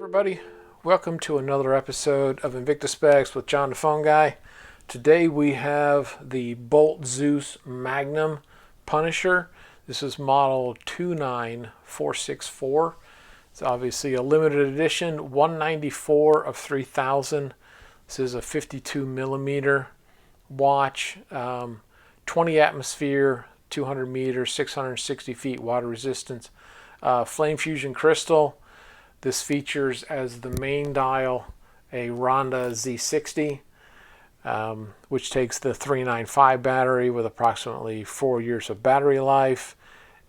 Everybody, welcome to another episode of Invicta Specs with John the Phone Guy. Today we have the Bolt Zeus Magnum Punisher. This is model 29464. It's obviously a limited edition, 194 of 3000. This is a 52 millimeter watch, 20 atmosphere, 200 meters, 660 feet water resistance, flame fusion crystal. This features as the main dial a Ronda Z60, which takes the 395 battery with approximately 4 years of battery life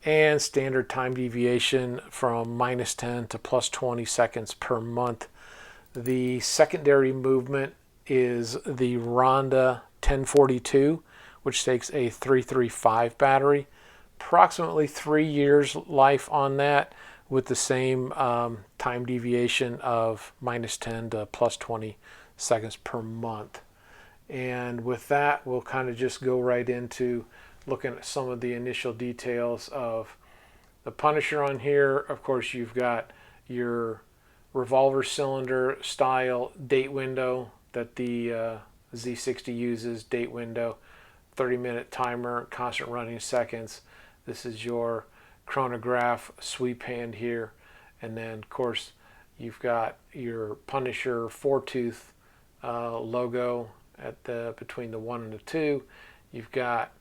and standard time deviation from -10 to +20 seconds per month. The secondary movement is the Ronda 1042, which takes a 335 battery, approximately 3 years life on that, with the same time deviation of -10 to +20 seconds per month. And with that, we'll kind of just go right into looking at some of the initial details of the Punisher on here. Of course, you've got your revolver cylinder style date window that the Z60 uses, date window, 30-minute timer, constant running seconds. This is your chronograph sweep hand here, and then of course you've got your Punisher 4-tooth logo at the between the 1 and the 2. You've got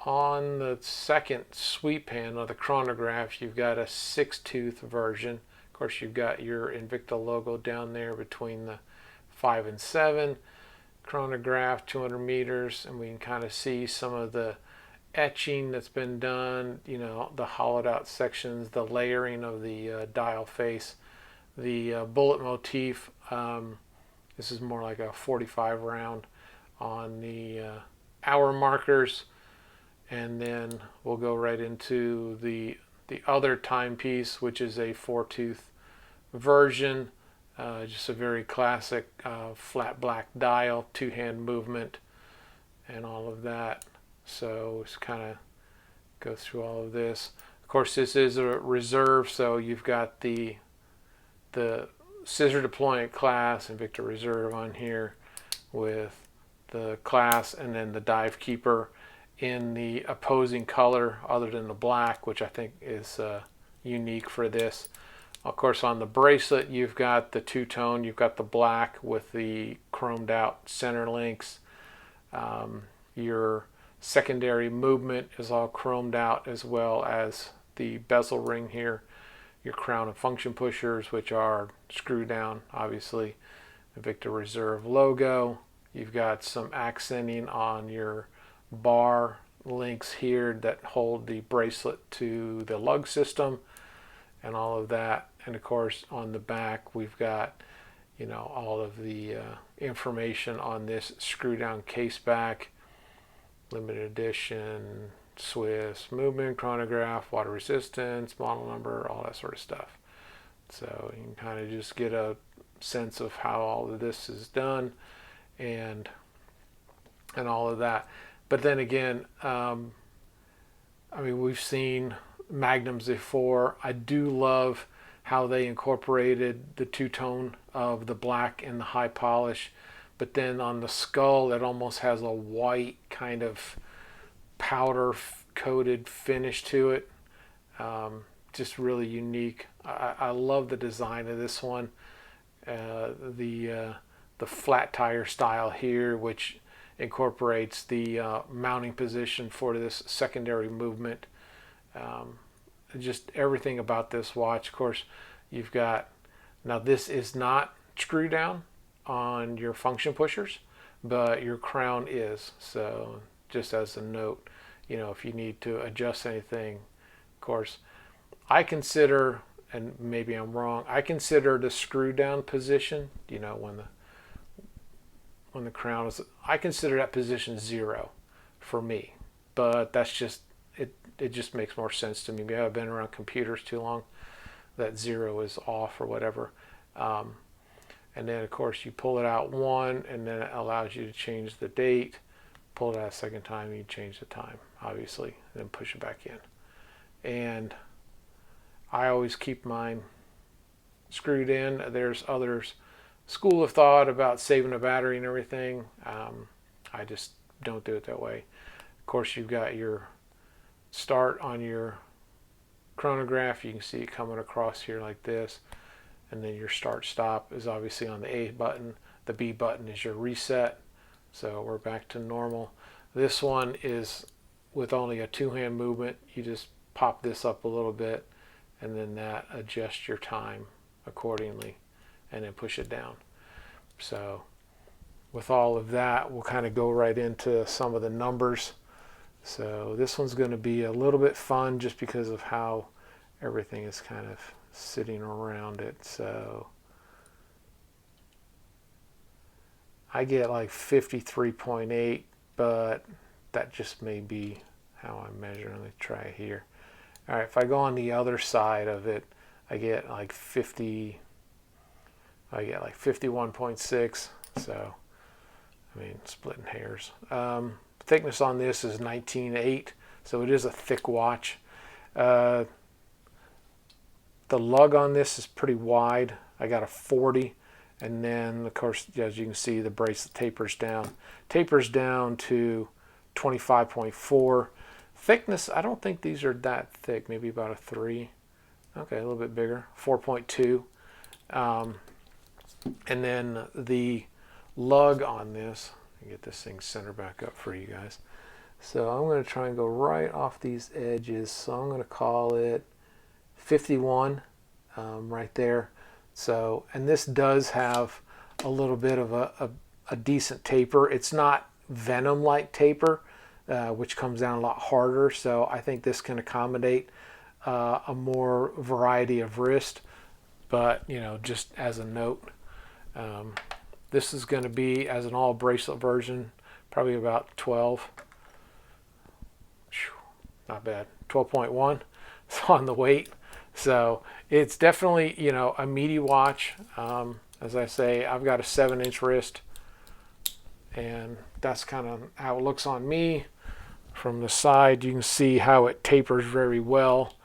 on the second sweep hand of the chronograph, you've got a 6-tooth version. Of course, you've got your Invicta logo down there between the 5 and 7. Chronograph 200 meters, and we can kind of see some of the etching that's been done, you know, the hollowed out sections, the layering of the dial face, the bullet motif. This is more like a 45 round on the hour markers, and then we'll go right into the other timepiece, which is a 4-tooth version, just a very classic flat black dial, two-hand movement, and all of that. So just kind of go through all of this. Of course, this is a reserve, so you've got the scissor deployment class, Invicta Reserve on here with the class, and then the dive keeper in the opposing color other than the black, which I think is unique for this. Of course, on the bracelet, you've got the two-tone. You've got the black with the chromed out center links. Your secondary movement is all chromed out, as well as the bezel ring here, your crown and function pushers, which are screw down, obviously, Invicta Reserve logo. You've got some accenting on your bar links here that hold the bracelet to the lug system and all of that. And of course, on the back, we've got, you know, all of the information on this screw down case back. Limited edition, Swiss movement, chronograph, water resistance, model number, all that sort of stuff. So you can kind of just get a sense of how all of this is done and all of that. But then again, I mean, we've seen Magnums before. I do love how they incorporated the two-tone of the black and the high polish. But then on the skull, it almost has a white kind of powder coated finish to it. Just really unique. I love the design of this one. The flat tire style here, which incorporates the mounting position for this secondary movement. Just everything about this watch. Of course, you've got, now this is not screw down on your function pushers, but your crown is. So just as a note, you know, if you need to adjust anything, of course, I consider, and maybe I'm wrong, I consider the screw down position, you know, when the crown is, I consider that position 0 for me, but that's just, it just makes more sense to me. Maybe I've been around computers too long, that 0 is off or whatever. And then, of course, you pull it out one, and then it allows you to change the date. Pull it out a second time, you change the time, obviously, and then push it back in. And I always keep mine screwed in. There's others school of thought about saving a battery and everything. I just don't do it that way. Of course, you've got your start on your chronograph. You can see it coming across here like this, and then your start stop is obviously on the A button. The B button is your reset. So we're back to normal. This one is with only a two-hand movement. You just pop this up a little bit, and then that adjusts your time accordingly, and then push it down. So with all of that, we'll kind of go right into some of the numbers. So this one's going to be a little bit fun just because of how everything is kind of sitting around it. So I get like 53.8, but that just may be how I'm measuring. Let me try it here. All right, if I go on the other side of it, I get like 51.6. So, I mean, splitting hairs. Thickness on this is 19.8, so it is a thick watch. The lug on this is pretty wide. I got a 40, and then, of course, as you can see, the bracelet tapers down. Tapers down to 25.4. Thickness, I don't think these are that thick, maybe about a 3. Okay, a little bit bigger, 4.2. And then the lug on this, let me get this thing center back up for you guys. So I'm going to try and go right off these edges. So I'm going to call it 51 right there. So, and this does have a little bit of a decent taper. It's not Venom-like taper, which comes down a lot harder. So I think this can accommodate a more variety of wrist. But, you know, just as a note, this is going to be, as an all bracelet version, probably about 12. Not bad. 12.1 on the weight. So it's definitely, you know, a meaty watch. As I say, I've got a 7-inch wrist, and that's kind of how it looks on me. From the side, you can see how it tapers very well,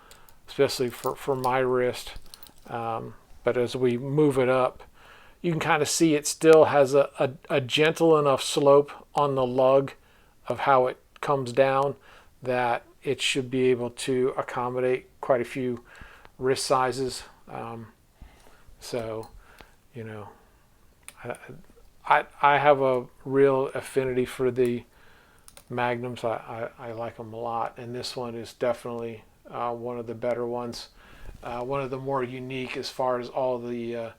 especially for my wrist. But as we move it up, you can kind of see it still has a gentle enough slope on the lug of how it comes down that it should be able to accommodate quite a few wrist sizes. So, you know, I have a real affinity for the Magnums. I like them a lot, and this one is definitely one of the better ones. One of the more unique as far as all the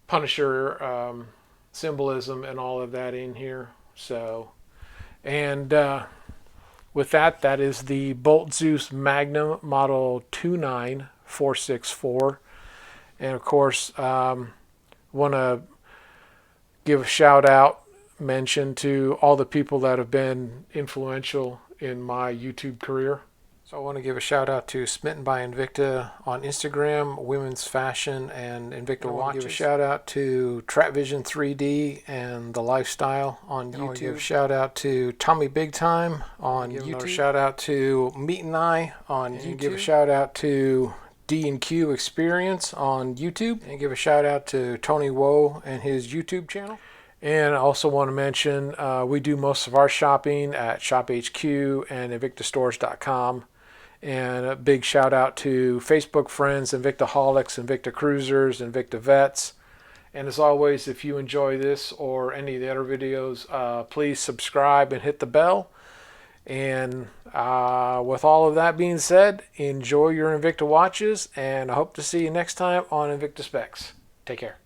Punisher symbolism and all of that in here. So, and with that, that is the Bolt Zeus Magnum model 29464. And of course, want to give a shout out, mention to all the people that have been influential in my YouTube career. So I want to give a shout out to Smitten by Invicta on Instagram, Women's Fashion, and Invicta Watches. Give a shout out to Trap Vision 3D and The Lifestyle on YouTube. Give a shout out to Tommy Big Time on YouTube. Shout out to Meat and I on YouTube. Give a shout out to D&Q Experience on YouTube. And give a shout out to Tony Woe and his YouTube channel. And I also want to mention we do most of our shopping at ShopHQ and Invictastores.com. And a big shout out to Facebook friends, Invictaholics, Invictacruisers, Invictavets. And as always, if you enjoy this or any of the other videos, please subscribe and hit the bell. And with all of that being said, enjoy your Invicta watches, and I hope to see you next time on Invicta Specs. Take care.